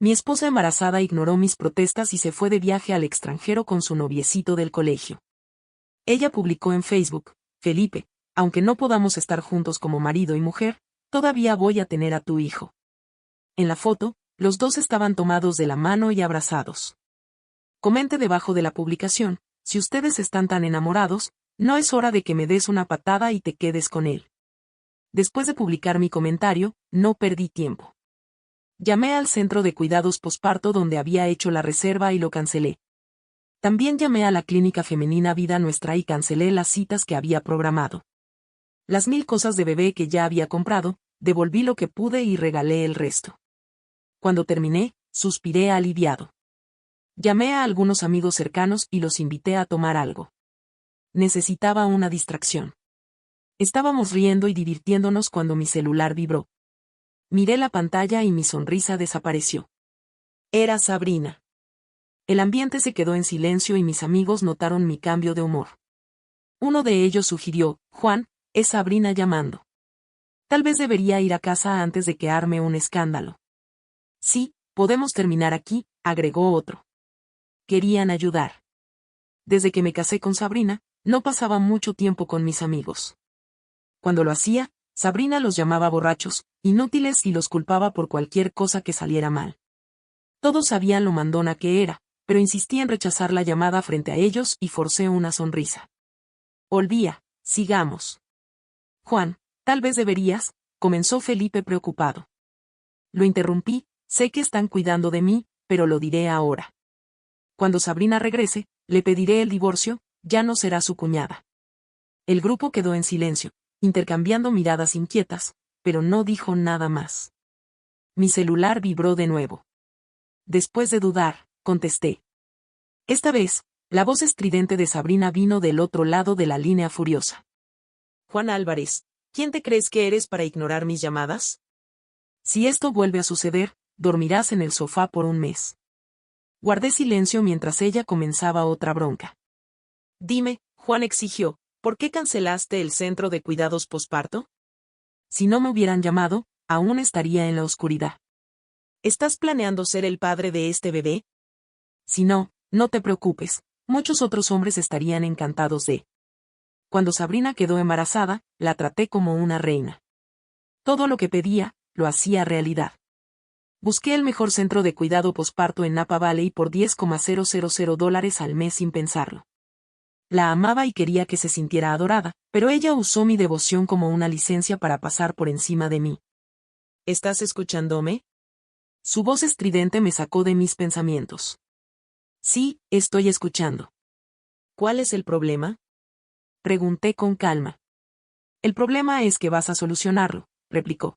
Mi esposa embarazada ignoró mis protestas y se fue de viaje al extranjero con su noviecito del colegio. Ella publicó en Facebook: Felipe, aunque no podamos estar juntos como marido y mujer, todavía voy a tener a tu hijo. En la foto, los dos estaban tomados de la mano y abrazados. Comente debajo de la publicación: si ustedes están tan enamorados, no es hora de que me des una patada y te quedes con él. Después de publicar mi comentario, no perdí tiempo. Llamé al centro de cuidados posparto donde había hecho la reserva y lo cancelé. También llamé a la clínica femenina Vida Nuestra y cancelé las citas que había programado. Las 1000 cosas de bebé que ya había comprado, devolví lo que pude y regalé el resto. Cuando terminé, suspiré aliviado. Llamé a algunos amigos cercanos y los invité a tomar algo. Necesitaba una distracción. Estábamos riendo y divirtiéndonos cuando mi celular vibró. Miré la pantalla y mi sonrisa desapareció. Era Sabrina. El ambiente se quedó en silencio y mis amigos notaron mi cambio de humor. Uno de ellos sugirió: Juan, es Sabrina llamando. Tal vez debería ir a casa antes de que arme un escándalo. Sí, podemos terminar aquí, agregó otro. Querían ayudar. Desde que me casé con Sabrina, no pasaba mucho tiempo con mis amigos. Cuando lo hacía, Sabrina los llamaba borrachos, inútiles y los culpaba por cualquier cosa que saliera mal. Todos sabían lo mandona que era, pero insistí en rechazar la llamada frente a ellos y forcé una sonrisa. Olvía, sigamos. Juan, tal vez deberías, comenzó Felipe preocupado. Lo interrumpí: sé que están cuidando de mí, pero lo diré ahora. Cuando Sabrina regrese, le pediré el divorcio, ya no será su cuñada. El grupo quedó en silencio, intercambiando miradas inquietas, pero no dijo nada más. Mi celular vibró de nuevo. Después de dudar, contesté. Esta vez, la voz estridente de Sabrina vino del otro lado de la línea furiosa. Juan Álvarez, ¿quién te crees que eres para ignorar mis llamadas? Si esto vuelve a suceder, dormirás en el sofá por un mes. Guardé silencio mientras ella comenzaba otra bronca. Dime, Juan exigió, ¿por qué cancelaste el centro de cuidados posparto? Si no me hubieran llamado, aún estaría en la oscuridad. ¿Estás planeando ser el padre de este bebé? Si no, no te preocupes, muchos otros hombres estarían encantados de. Cuando Sabrina quedó embarazada, la traté como una reina. Todo lo que pedía, lo hacía realidad. Busqué el mejor centro de cuidado posparto en Napa Valley por $10,000 al mes sin pensarlo. La amaba y quería que se sintiera adorada, pero ella usó mi devoción como una licencia para pasar por encima de mí. ¿Estás escuchándome? Su voz estridente me sacó de mis pensamientos. Sí, estoy escuchando. ¿Cuál es el problema? Pregunté con calma. El problema es que vas a solucionarlo, replicó.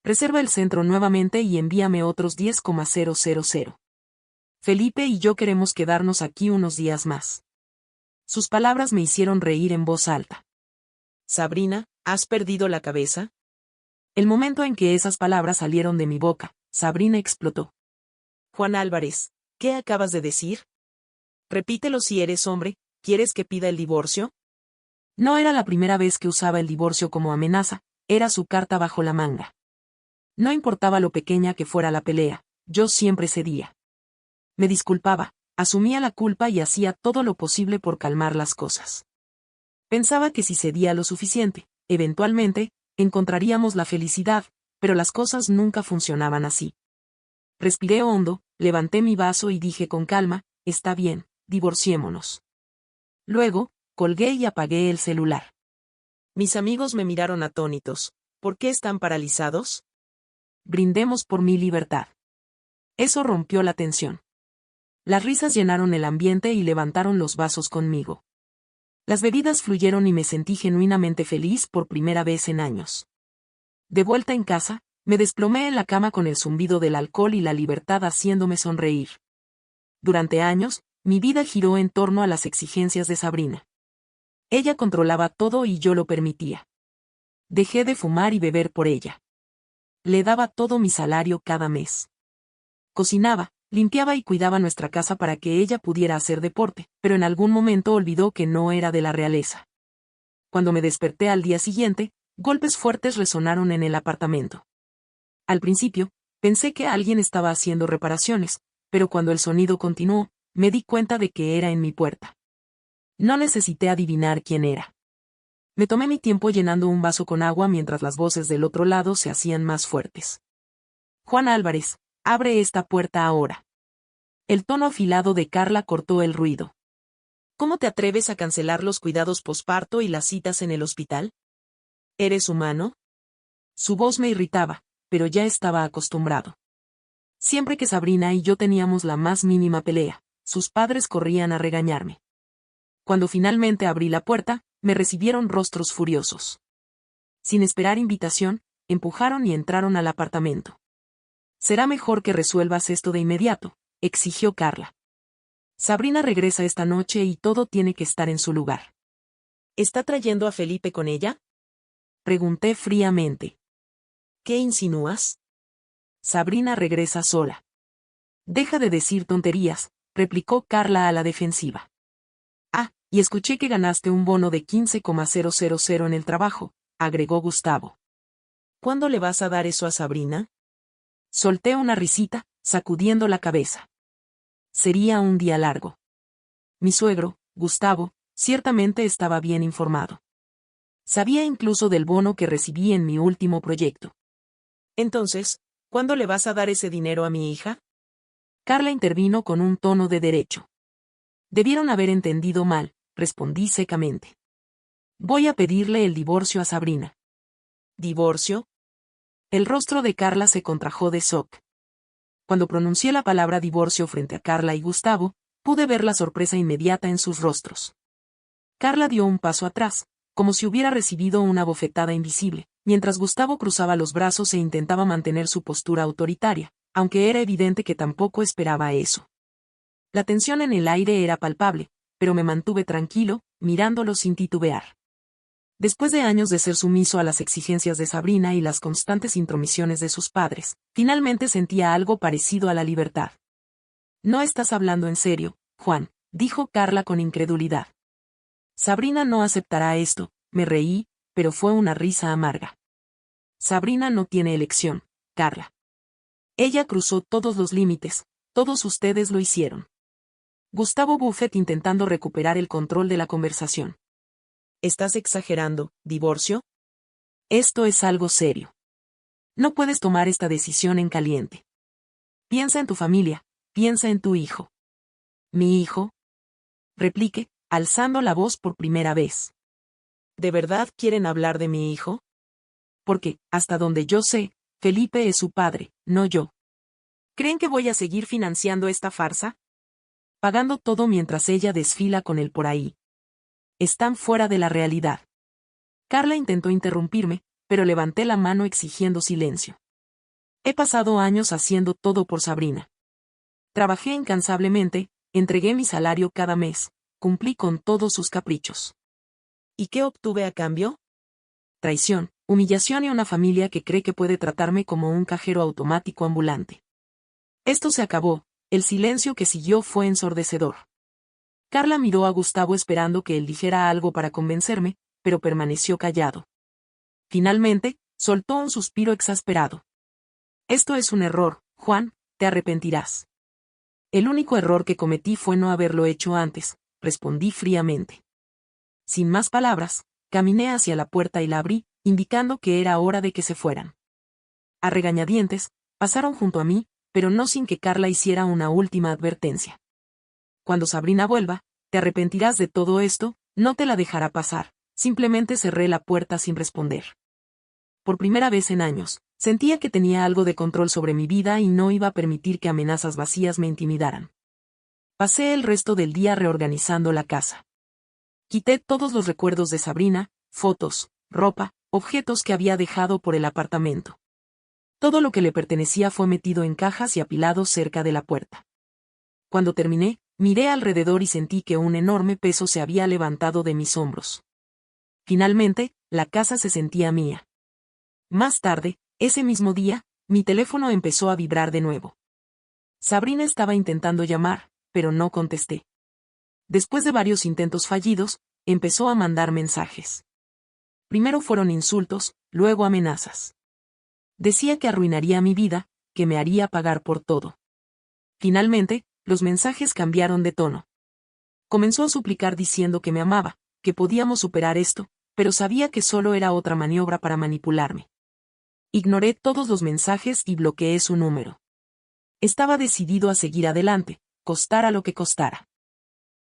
Reserva el centro nuevamente y envíame otros $10,000. Felipe y yo queremos quedarnos aquí unos días más. Sus palabras me hicieron reír en voz alta. Sabrina, ¿has perdido la cabeza? El momento en que esas palabras salieron de mi boca, Sabrina explotó. Juan Álvarez, ¿qué acabas de decir? Repítelo si eres hombre, ¿quieres que pida el divorcio? No era la primera vez que usaba el divorcio como amenaza, era su carta bajo la manga. No importaba lo pequeña que fuera la pelea, yo siempre cedía. Me disculpaba, asumía la culpa y hacía todo lo posible por calmar las cosas. Pensaba que si cedía lo suficiente, eventualmente, encontraríamos la felicidad, pero las cosas nunca funcionaban así. Respiré hondo, levanté mi vaso y dije con calma: está bien, divorciémonos. Luego, colgué y apagué el celular. Mis amigos me miraron atónitos. ¿Por qué están paralizados? Brindemos por mi libertad. Eso rompió la tensión. Las risas llenaron el ambiente y levantaron los vasos conmigo. Las bebidas fluyeron y me sentí genuinamente feliz por primera vez en años. De vuelta en casa, me desplomé en la cama con el zumbido del alcohol y la libertad haciéndome sonreír. Durante años, mi vida giró en torno a las exigencias de Sabrina. Ella controlaba todo y yo lo permitía. Dejé de fumar y beber por ella. Le daba todo mi salario cada mes. Cocinaba, limpiaba y cuidaba nuestra casa para que ella pudiera hacer deporte, pero en algún momento olvidó que no era de la realeza. Cuando me desperté al día siguiente, golpes fuertes resonaron en el apartamento. Al principio, Pensé que alguien estaba haciendo reparaciones, pero cuando el sonido continuó, me di cuenta de que era en mi puerta. No necesité adivinar quién era. Me tomé mi tiempo llenando un vaso con agua mientras las voces del otro lado se hacían más fuertes. Juan Álvarez, abre esta puerta ahora. El tono afilado de Carla cortó el ruido. ¿Cómo te atreves a cancelar los cuidados posparto y las citas en el hospital? ¿Eres humano? Su voz me irritaba, pero ya estaba acostumbrado. Siempre que Sabrina y yo teníamos la más mínima pelea, sus padres corrían a regañarme. Cuando finalmente abrí la puerta, me recibieron rostros furiosos. Sin esperar invitación, empujaron y entraron al apartamento. «Será mejor que resuelvas esto de inmediato», exigió Carla. «Sabrina regresa esta noche y todo tiene que estar en su lugar». ¿Está trayendo a Felipe con ella?, pregunté fríamente. ¿Qué insinúas? Sabrina regresa sola. Deja de decir tonterías, replicó Carla a la defensiva. Ah, y escuché que ganaste un bono de 15,000 en el trabajo, agregó Gustavo. ¿Cuándo le vas a dar eso a Sabrina? Solté una risita, sacudiendo la cabeza. Sería un día largo. Mi suegro, Gustavo, ciertamente estaba bien informado. Sabía incluso del bono que recibí en mi último proyecto. Entonces, ¿cuándo le vas a dar ese dinero a mi hija? Carla intervino con un tono de derecho. Debieron haber entendido mal, respondí secamente. Voy a pedirle el divorcio a Sabrina. ¿Divorcio? El rostro de Carla se contrajo de shock. Cuando pronuncié la palabra divorcio frente a Carla y Gustavo, pude ver la sorpresa inmediata en sus rostros. Carla dio un paso atrás, como si hubiera recibido una bofetada invisible, mientras Gustavo cruzaba los brazos e intentaba mantener su postura autoritaria, aunque era evidente que tampoco esperaba eso. La tensión en el aire era palpable, pero me mantuve tranquilo, mirándolo sin titubear. Después de años de ser sumiso a las exigencias de Sabrina y las constantes intromisiones de sus padres, finalmente sentía algo parecido a la libertad. No estás hablando en serio, Juan, dijo Carla con incredulidad. Sabrina no aceptará esto, me reí, pero fue una risa amarga. Sabrina no tiene elección, Carla. Ella cruzó todos los límites, todos ustedes lo hicieron. Gustavo Buffett intentando recuperar el control de la conversación. ¿Estás exagerando, divorcio? Esto es algo serio. No puedes tomar esta decisión en caliente. Piensa en tu familia, piensa en tu hijo. ¿Mi hijo? Repliqué, alzando la voz por primera vez. ¿De verdad quieren hablar de mi hijo? Porque, hasta donde yo sé, Felipe es su padre, no yo. ¿Creen que voy a seguir financiando esta farsa? Pagando todo mientras ella desfila con él por ahí. Están fuera de la realidad. Carla intentó interrumpirme, pero levanté la mano exigiendo silencio. He pasado años haciendo todo por Sabrina. Trabajé incansablemente, entregué mi salario cada mes, cumplí con todos sus caprichos. ¿Y qué obtuve a cambio? Traición, humillación y una familia que cree que puede tratarme como un cajero automático ambulante. Esto se acabó, el silencio que siguió fue ensordecedor. Carla miró a Gustavo esperando que él dijera algo para convencerme, pero permaneció callado. Finalmente, soltó un suspiro exasperado. Esto es un error, Juan, te arrepentirás. El único error que cometí fue no haberlo hecho antes, respondí fríamente. Sin más palabras, caminé hacia la puerta y la abrí, indicando que era hora de que se fueran. A regañadientes, pasaron junto a mí, pero no sin que Carla hiciera una última advertencia. Cuando Sabrina vuelva, te arrepentirás de todo esto, no te la dejará pasar. Simplemente cerré la puerta sin responder. Por primera vez en años, sentía que tenía algo de control sobre mi vida y no iba a permitir que amenazas vacías me intimidaran. Pasé el resto del día reorganizando la casa. Quité todos los recuerdos de Sabrina, fotos, ropa, objetos que había dejado por el apartamento. Todo lo que le pertenecía fue metido en cajas y apilado cerca de la puerta. Cuando terminé, miré alrededor y sentí que un enorme peso se había levantado de mis hombros. Finalmente, la casa se sentía mía. Más tarde, ese mismo día, mi teléfono empezó a vibrar de nuevo. Sabrina estaba intentando llamar, pero no contesté. Después de varios intentos fallidos, empezó a mandar mensajes. Primero fueron insultos, luego amenazas. Decía que arruinaría mi vida, que me haría pagar por todo. Finalmente, los mensajes cambiaron de tono. Comenzó a suplicar diciendo que me amaba, que podíamos superar esto, pero sabía que solo era otra maniobra para manipularme. Ignoré todos los mensajes y bloqueé su número. Estaba decidido a seguir adelante, costara lo que costara.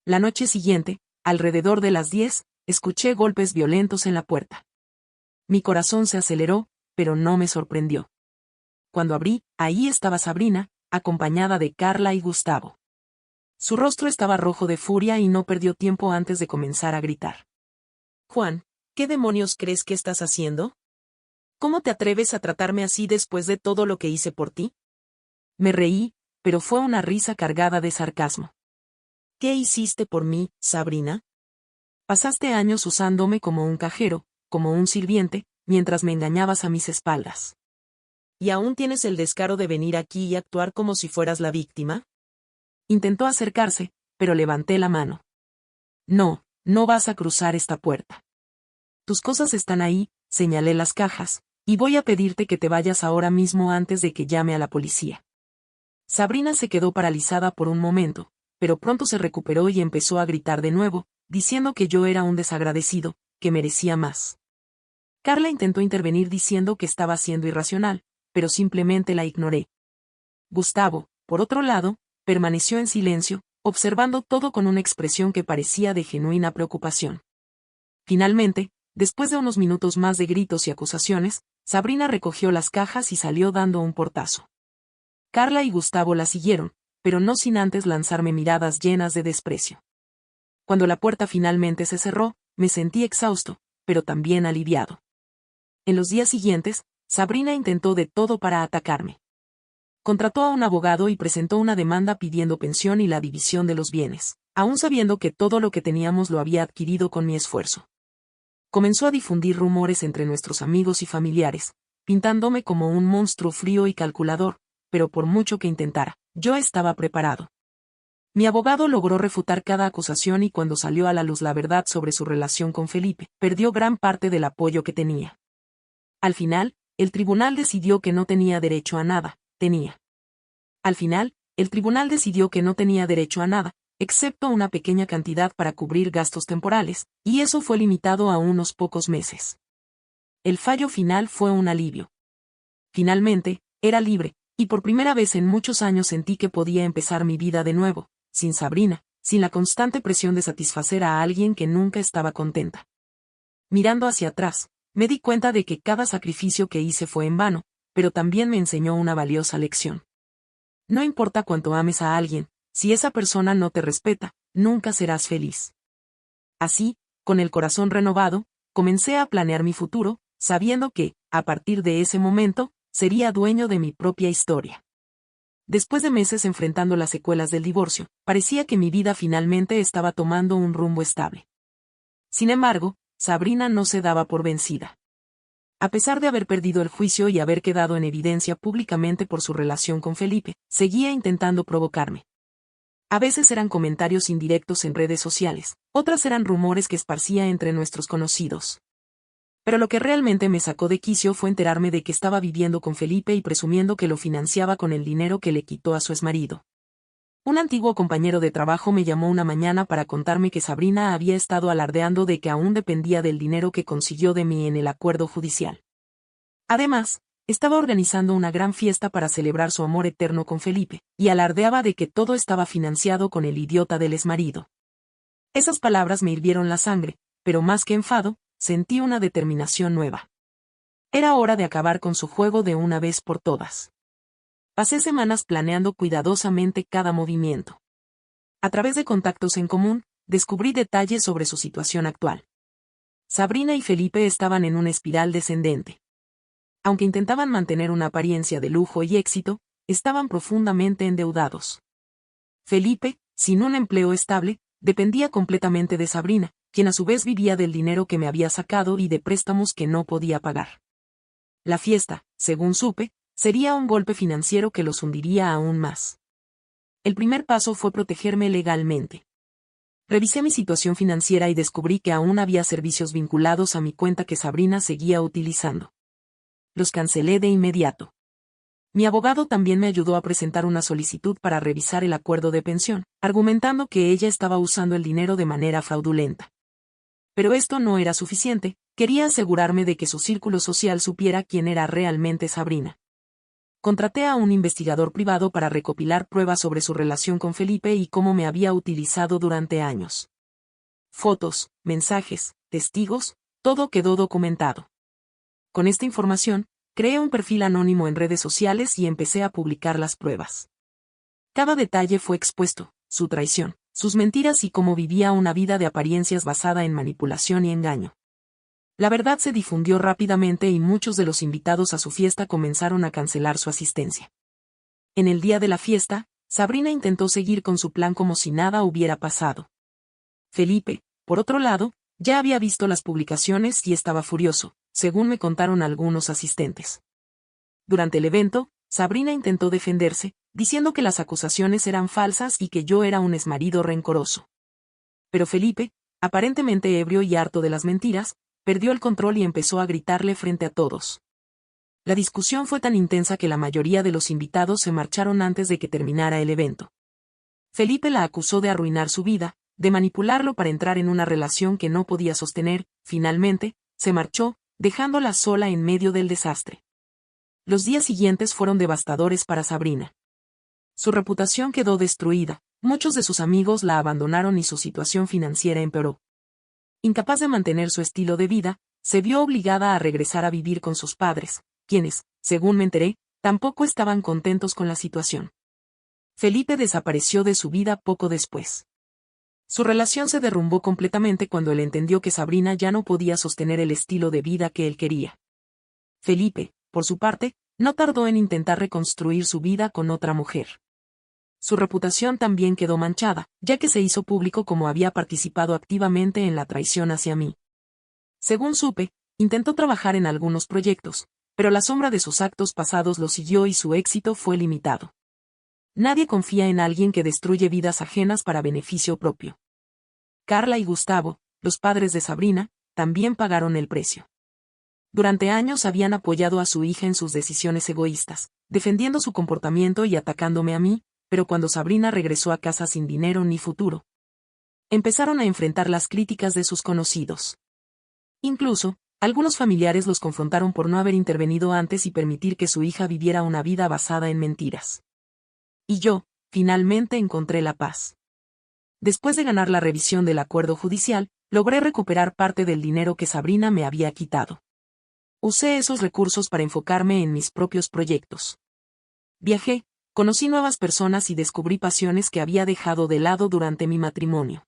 La noche siguiente, alrededor de las 10, escuché golpes violentos en la puerta. Mi corazón se aceleró, pero no me sorprendió. Cuando abrí, ahí estaba Sabrina, acompañada de Carla y Gustavo. Su rostro estaba rojo de furia y no perdió tiempo antes de comenzar a gritar. «Juan, ¿qué demonios crees que estás haciendo? ¿Cómo te atreves a tratarme así después de todo lo que hice por ti?» Me reí, pero fue una risa cargada de sarcasmo. «¿Qué hiciste por mí, Sabrina? Pasaste años usándome como un cajero, como un sirviente, mientras me engañabas a mis espaldas. ¿Y aún tienes el descaro de venir aquí y actuar como si fueras la víctima?» Intentó acercarse, pero levanté la mano. «No, no vas a cruzar esta puerta. Tus cosas están ahí», señalé las cajas, «y voy a pedirte que te vayas ahora mismo antes de que llame a la policía». Sabrina se quedó paralizada por un momento, pero pronto se recuperó y empezó a gritar de nuevo, diciendo que yo era un desagradecido, que merecía más. Carla intentó intervenir diciendo que estaba siendo irracional, pero simplemente la ignoré. Gustavo, por otro lado, permaneció en silencio, observando todo con una expresión que parecía de genuina preocupación. Finalmente, después de unos minutos más de gritos y acusaciones, Sabrina recogió las cajas y salió dando un portazo. Carla y Gustavo la siguieron, pero no sin antes lanzarme miradas llenas de desprecio. Cuando la puerta finalmente se cerró, me sentí exhausto, pero también aliviado. En los días siguientes, Sabrina intentó de todo para atacarme. Contrató a un abogado y presentó una demanda pidiendo pensión y la división de los bienes, aún sabiendo que todo lo que teníamos lo había adquirido con mi esfuerzo. Comenzó a difundir rumores entre nuestros amigos y familiares, pintándome como un monstruo frío y calculador, pero por mucho que intentara, yo estaba preparado. Mi abogado logró refutar cada acusación y cuando salió a la luz la verdad sobre su relación con Felipe, perdió gran parte del apoyo que tenía. Al final, el tribunal decidió que no tenía derecho a nada, excepto una pequeña cantidad para cubrir gastos temporales, y eso fue limitado a unos pocos meses. El fallo final fue un alivio. Finalmente, era libre, y por primera vez en muchos años sentí que podía empezar mi vida de nuevo, sin Sabrina, sin la constante presión de satisfacer a alguien que nunca estaba contenta. Mirando hacia atrás, me di cuenta de que cada sacrificio que hice fue en vano, pero también me enseñó una valiosa lección. No importa cuánto ames a alguien, si esa persona no te respeta, nunca serás feliz. Así, con el corazón renovado, comencé a planear mi futuro, sabiendo que, a partir de ese momento, sería dueño de mi propia historia. Después de meses enfrentando las secuelas del divorcio, parecía que mi vida finalmente estaba tomando un rumbo estable. Sin embargo, Sabrina no se daba por vencida. A pesar de haber perdido el juicio y haber quedado en evidencia públicamente por su relación con Felipe, seguía intentando provocarme. A veces eran comentarios indirectos en redes sociales, otras eran rumores que esparcía entre nuestros conocidos. Pero lo que realmente me sacó de quicio fue enterarme de que estaba viviendo con Felipe y presumiendo que lo financiaba con el dinero que le quitó a su exmarido. Un antiguo compañero de trabajo me llamó una mañana para contarme que Sabrina había estado alardeando de que aún dependía del dinero que consiguió de mí en el acuerdo judicial. Además, estaba organizando una gran fiesta para celebrar su amor eterno con Felipe, y alardeaba de que todo estaba financiado con el idiota del exmarido. Esas palabras me hirvieron la sangre, pero más que enfado, sentí una determinación nueva. Era hora de acabar con su juego de una vez por todas. Pasé semanas planeando cuidadosamente cada movimiento. A través de contactos en común, descubrí detalles sobre su situación actual. Sabrina y Felipe estaban en una espiral descendente. Aunque intentaban mantener una apariencia de lujo y éxito, estaban profundamente endeudados. Felipe, sin un empleo estable, dependía completamente de Sabrina, quien a su vez vivía del dinero que me había sacado y de préstamos que no podía pagar. La fiesta, según supe, sería un golpe financiero que los hundiría aún más. El primer paso fue protegerme legalmente. Revisé mi situación financiera y descubrí que aún había servicios vinculados a mi cuenta que Sabrina seguía utilizando. Los cancelé de inmediato. Mi abogado también me ayudó a presentar una solicitud para revisar el acuerdo de pensión, argumentando que ella estaba usando el dinero de manera fraudulenta. Pero esto no era suficiente, quería asegurarme de que su círculo social supiera quién era realmente Sabrina. Contraté a un investigador privado para recopilar pruebas sobre su relación con Felipe y cómo me había utilizado durante años. Fotos, mensajes, testigos, todo quedó documentado. Con esta información, creé un perfil anónimo en redes sociales y empecé a publicar las pruebas. Cada detalle fue expuesto, su traición, sus mentiras y cómo vivía una vida de apariencias basada en manipulación y engaño. La verdad se difundió rápidamente y muchos de los invitados a su fiesta comenzaron a cancelar su asistencia. En el día de la fiesta, Sabrina intentó seguir con su plan como si nada hubiera pasado. Felipe, por otro lado, ya había visto las publicaciones y estaba furioso, según me contaron algunos asistentes. Durante el evento, Sabrina intentó defenderse, diciendo que las acusaciones eran falsas y que yo era un exmarido rencoroso. Pero Felipe, aparentemente ebrio y harto de las mentiras, perdió el control y empezó a gritarle frente a todos. La discusión fue tan intensa que la mayoría de los invitados se marcharon antes de que terminara el evento. Felipe la acusó de arruinar su vida, de manipularlo para entrar en una relación que no podía sostener. Finalmente, se marchó, dejándola sola en medio del desastre. Los días siguientes fueron devastadores para Sabrina. Su reputación quedó destruida, muchos de sus amigos la abandonaron y su situación financiera empeoró. Incapaz de mantener su estilo de vida, se vio obligada a regresar a vivir con sus padres, quienes, según me enteré, tampoco estaban contentos con la situación. Felipe desapareció de su vida poco después. Su relación se derrumbó completamente cuando él entendió que Sabrina ya no podía sostener el estilo de vida que él quería. Felipe, por su parte, no tardó en intentar reconstruir su vida con otra mujer. Su reputación también quedó manchada, ya que se hizo público como había participado activamente en la traición hacia mí. Según supe, intentó trabajar en algunos proyectos, pero la sombra de sus actos pasados lo siguió y su éxito fue limitado. Nadie confía en alguien que destruye vidas ajenas para beneficio propio. Carla y Gustavo, los padres de Sabrina, también pagaron el precio. Durante años habían apoyado a su hija en sus decisiones egoístas, defendiendo su comportamiento y atacándome a mí, pero cuando Sabrina regresó a casa sin dinero ni futuro, empezaron a enfrentar las críticas de sus conocidos. Incluso, algunos familiares los confrontaron por no haber intervenido antes y permitir que su hija viviera una vida basada en mentiras. Y yo, finalmente encontré la paz. Después de ganar la revisión del acuerdo judicial, logré recuperar parte del dinero que Sabrina me había quitado. Usé esos recursos para enfocarme en mis propios proyectos. Viajé, conocí nuevas personas y descubrí pasiones que había dejado de lado durante mi matrimonio.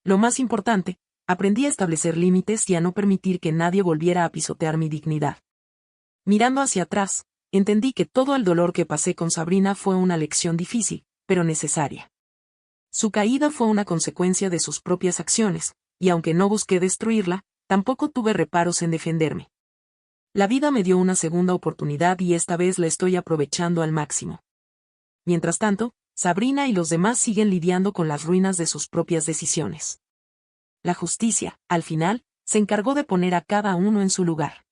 Lo más importante, aprendí a establecer límites y a no permitir que nadie volviera a pisotear mi dignidad. Mirando hacia atrás, entendí que todo el dolor que pasé con Sabrina fue una lección difícil, pero necesaria. Su caída fue una consecuencia de sus propias acciones, y aunque no busqué destruirla, tampoco tuve reparos en defenderme. La vida me dio una segunda oportunidad y esta vez la estoy aprovechando al máximo. Mientras tanto, Sabrina y los demás siguen lidiando con las ruinas de sus propias decisiones. La justicia, al final, se encargó de poner a cada uno en su lugar.